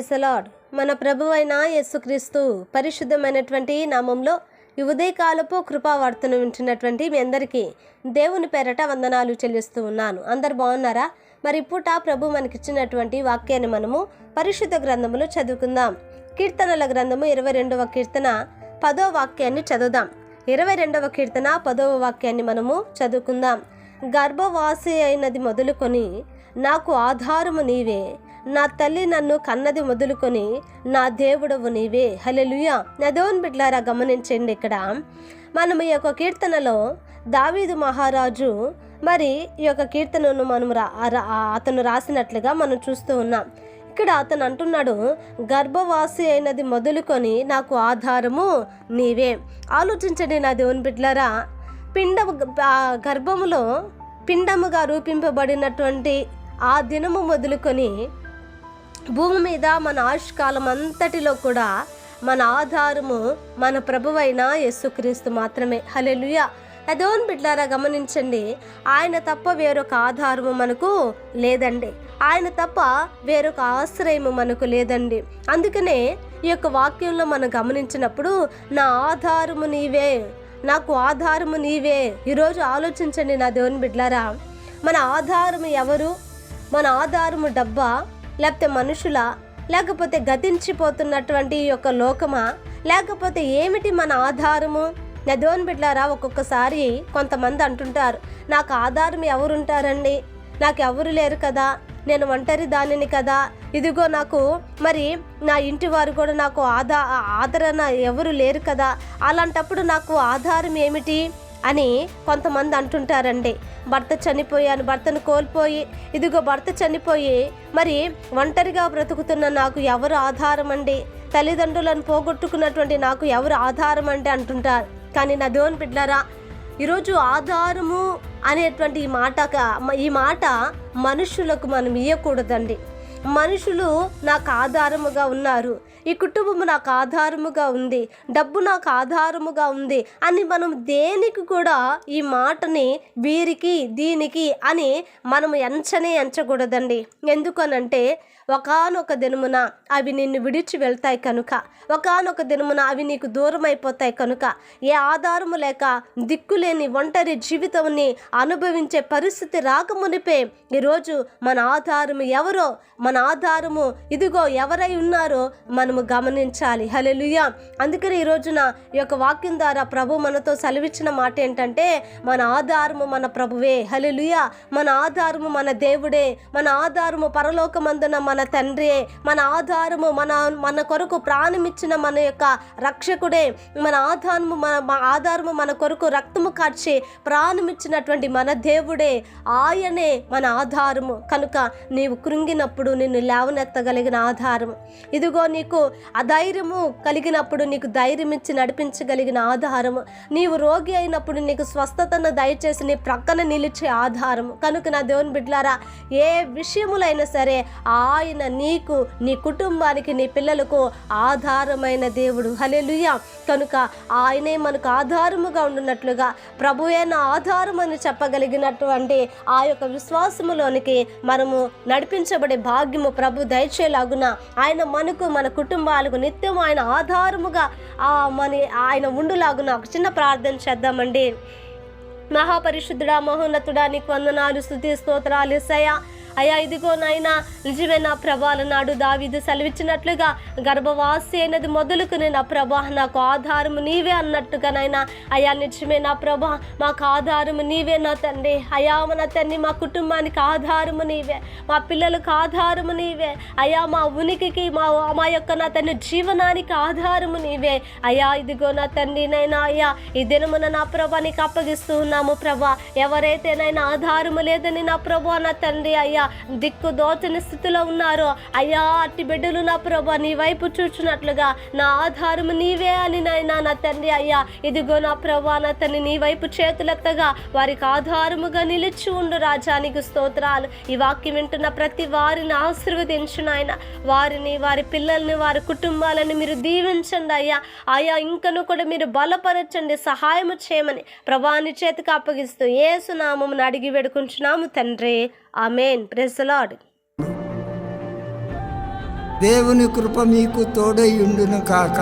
Praise the lord. మన ప్రభువైన యేసుక్రీస్తు పరిశుద్ధమైనటువంటి నామంలో ఈ ఉదయకాలపు కృపావార్తను వింటున్నటువంటి మీ అందరికీ దేవుని పేరట వందనాలు చెల్లిస్తూ ఉన్నాను. అందరు బాగున్నారా? మరి పూట ప్రభు మనకిచ్చినటువంటి వాక్యాన్ని మనము పరిశుద్ధ గ్రంథములో చదువుకుందాం. కీర్తనల గ్రంథము 22వ కీర్తన 10వ వాక్యాన్ని చదువుదాం. 22వ కీర్తన 10వ వాక్యాన్ని మనము చదువుకుందాం. గర్భవాసి అయినది మొదలుకొని నాకు ఆధారము నీవే, నా తల్లి నన్ను కన్నది మొదలుకొని నా దేవుడవు నీవే. హల్లెలూయా. నా దేవుని బిడ్డలారా గమనించండి, ఇక్కడ మనం ఈ యొక్క కీర్తనలో దావీదు మహారాజు మరి ఈ యొక్క కీర్తనను మనం అతను రాసినట్లుగా మనం చూస్తూ ఉన్నాం. ఇక్కడ అతను అంటున్నాడు, గర్భవాసి అయినది మొదలుకొని నాకు ఆధారము నీవే. ఆలోచించండి నా దేవుని బిడ్డలారా, గర్భములో పిండముగా రూపింపబడినటువంటి ఆ దినము మొదలుకొని భూమి మీద మన ఆయుష్కాలం అంతటిలో కూడా మన ఆధారము మన ప్రభువైన యేసుక్రీస్తు మాత్రమే. హల్లెలూయా. దేవుని బిడ్డలారా గమనించండి, ఆయన తప్ప వేరొక ఆధారము మనకు లేదండి. ఆయన తప్ప వేరొక ఆశ్రయము మనకు లేదండి. అందుకనే ఈ యొక్క వాక్యంలో మనం గమనించినప్పుడు నా ఆధారము నీవే, నాకు ఆధారము నీవే. ఈరోజు ఆలోచించండి నా దేవుని బిడ్డలారా, మన ఆధారము ఎవరు? మన ఆధారము డబ్బా, లేకపోతే మనుషులా, లేకపోతే గతించిపోతున్నటువంటి ఈ యొక్క లోకమా, లేకపోతే ఏమిటి మన ఆధారము? నా దేవుని బిడ్డలారా, ఒక్కొక్కసారి కొంతమంది అంటుంటారు, నాకు ఆధారం ఎవరుంటారండి, నాకు ఎవరు లేరు కదా, నేను ఒంటరి దానిని కదా, ఇదిగో నాకు మరి నా ఇంటి వారు కూడా నాకు ఆదరణ ఎవరు లేరు కదా, అలాంటప్పుడు నాకు ఆధారం ఏమిటి అని కొంతమంది అంటుంటారండి. భర్తను కోల్పోయి ఇదిగో భర్త చనిపోయి మరి ఒంటరిగా బ్రతుకుతున్న నాకు ఎవరు ఆధారం అండి, తల్లిదండ్రులను పోగొట్టుకున్నటువంటి నాకు ఎవరు ఆధారం అంటే అంటుంటారు. కానీ నా దేవుని బిడ్డలారా, ఈరోజు ఆధారము అనేటువంటి ఈ మాట మనుషులకు మనం ఇవ్వకూడదండి. మనుషులు నాకు ఆధారముగా ఉన్నారు, ఈ కుటుంబం నాకు ఆధారముగా ఉంది, డబ్బు నాకు ఆధారముగా ఉంది అని మనం దేనికి కూడా ఈ మాటని వీరికి దీనికి అని మనం ఎంచకూడదండి. ఎందుకనంటే ఒకానొక దినమున అవి నిన్ను విడిచి వెళ్తాయి కనుక, ఒకానొక దినమున అవి నీకు దూరం అయిపోతాయి కనుక, ఏ ఆధారము లేక దిక్కులేని ఒంటరి జీవితాన్ని అనుభవించే పరిస్థితి రాకమునిపే ఈరోజు మన ఆధారము ఎవరో, మన ఆధారము ఇదిగో ఎవరై ఉన్నారో మనము గమనించాలి. హల్లెలూయా. అందుకని ఈ రోజున ఈ యొక్క వాక్యం ద్వారా ప్రభు మనతో సెలవిచ్చిన మాట ఏంటంటే, మన ఆధారము మన ప్రభువే. హల్లెలూయా. మన ఆధారము మన దేవుడే, మన ఆధారము పరలోకమందున మన తండ్రియే, మన ఆధారము మన కొరకు ప్రాణమిచ్చిన మన యొక్క రక్షకుడే, మన ఆధారము మన కొరకు రక్తము కార్చి ప్రాణమిచ్చినటువంటి మన దేవుడే, ఆయనే మన ఆధారము. కనుక నీవు కృంగినప్పుడు నిన్ను లేవనెత్తగలిగిన ఆధారము, ఇదిగో నీకు అధైర్యము కలిగినప్పుడు నీకు ధైర్యం ఇచ్చి నడిపించగలిగిన ఆధారము, నీవు రోగి అయినప్పుడు నీకు స్వస్థతను దయచేసి నీ ప్రక్కన నిలిచే ఆధారము. కనుక నా దేవుని బిడ్డలారా, ఏ విషయములైనా సరే ఆయన నీకు, నీ కుటుంబానికి, నీ పిల్లలకు ఆధారమైన దేవుడు. హల్లెలూయా. కనుక ఆయనే మనకు ఆధారముగా ఉండున్నట్లుగా ప్రభువే నా ఆధారం అని చెప్పగలిగినటువంటి ఆ యొక్క విశ్వాసములోనికి మనము నడిపించబడే భాగ్యము ప్రభు దయచేలాగున ఆయన మనకు, మన కుటుంబాలకు నిత్యం ఆయన ఆధారముగా ఆయన ఉండులాగున ఒక చిన్న ప్రార్థన చేద్దామండి. మహాపరిశుద్ధుడా, మహోన్నతుడా, నీకు వందనాలు, స్తుతి స్తోత్రాలు యేసయ్యా. అయ్యా ఇదిగో నాయనా, నిజమే నా ప్రభాల నాడు దావీదు సెలవిచ్చినట్లుగా గర్భవాసి అయినది మొదలుకుని నా ప్రభా నాకు ఆధారము నీవే అన్నట్టుగా నాయనా, అయ్యా నిజమే నా ప్రభా మాకు ఆధారము నీవే నా తండ్రి. అయ్యా మన తండ్రి, మా కుటుంబానికి ఆధారము నీవే, మా పిల్లలకు ఆధారము నీవే అయ్యా, మా ఉనికికి మా యొక్క నా తండ్రి జీవనానికి ఆధారము నీవే అయ్యా. ఇదిగో నా తండ్రి నైనా అయ్యా, ఈ దినమున నా ప్రభా నీకు అప్పగిస్తూ ఉన్నాము ప్రభా. ఎవరైతే నైనా ఆధారము లేదని నా ప్రభా నా తండ్రి అయ్యా దిక్కు దోచని స్థితిలో ఉన్నారో అయ్యా, అట్టి బిడ్డలు నా ప్రభా నీ వైపు చూచున్నట్లుగా నా ఆధారము నీవే అని నాయనా నా తండ్రి అయ్యా, ఇదిగో నా ప్రభా నా తండ్రి నీ వైపు చేతులెత్తగా వారికి ఆధారముగా నిలిచి ఉండు రాజా. నీకు స్తోత్రాలు. ఈ వాక్యం వింటున్న ప్రతి వారిని ఆశీర్వదించు నాయన, వారిని, వారి పిల్లల్ని, వారి కుటుంబాలను మీరు దీవించండి అయ్యా. అయ్యా ఇంకను కూడా మీరు బలపరచండి, సహాయము చేయమని ప్రభాని చేతికి అప్పగిస్తూ యేసు నామమున అడిగి వేడుకుంటున్నాము తండ్రి. ఆమేన్. Praise the lord. దేవుని కృప మీకు తోడై ఉండును కాక.